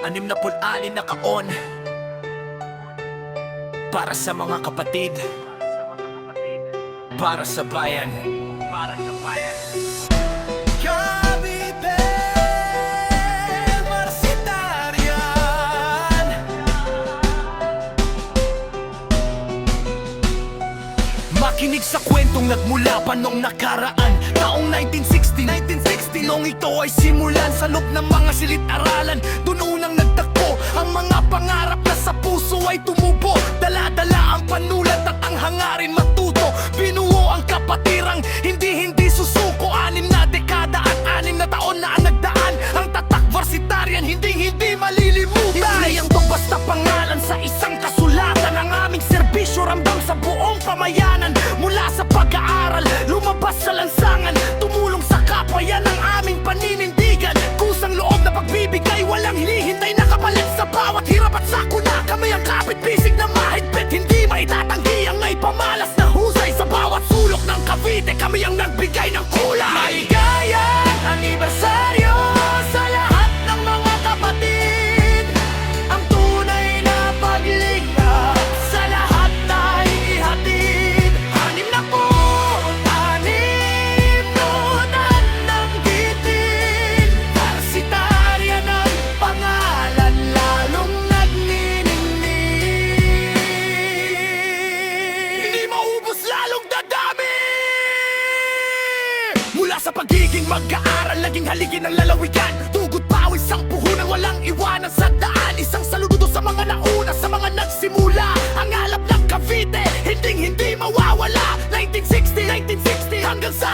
66 na kaon para sa mga kapatid, para sa bayan, para sa bayan. Cavite Marsitarian, makinig sa kwentong nagmula pa nung nakaraan. Taong 1960 nung ito ay simulan sa loob ng mga silid-aralan. Doon unang nagtakbo ang mga pangarap na sa puso ay tumubo. Dala-dala ang panulat at ang hangarin matuto. Binuo ang kapatirang hindi susuko. 6 na dekada at 6 na taon na ang nagdaan. Ang tatak Varsitarian hindi malilimutan. Hindi ang to basta pangalan sa isang kasulatan. Ang aming serbisyo ramdam sa buong pamayanan. Mula sa pag-aaral, lumabas sa lansangan, tumulong sa kapwa, yan ang aming paninindigan. Kusang loob na pagbibigay, walang hinihintay na kapalit. Sa bawat hirap at sakuna, kami ang kapit-bisig na mahigpit. Hindi maitatanggi ang may pamalas na husay. Sa bawat sulok ng Cavite, kami ang nagbigay ng kulay. Maligayang anibersaryo sa lahat ng mga kapatid. Ang tunay na paglingap sa lahat na ihatid. 66 nunan ng gitin. Varsitarian ang pangalan, lalong nagniningning. Hindi maubos, lalong dadami. Mula sa pagiging mag-aaral, naging haligi ng lalawigan. Tugod pawis ang puhunan, walang iwanan sa daan. Isang saludo sa mga nauna, sa mga nagsimula. Ang alap ng Cavite, hindi mawawala. 1960 hanggang sa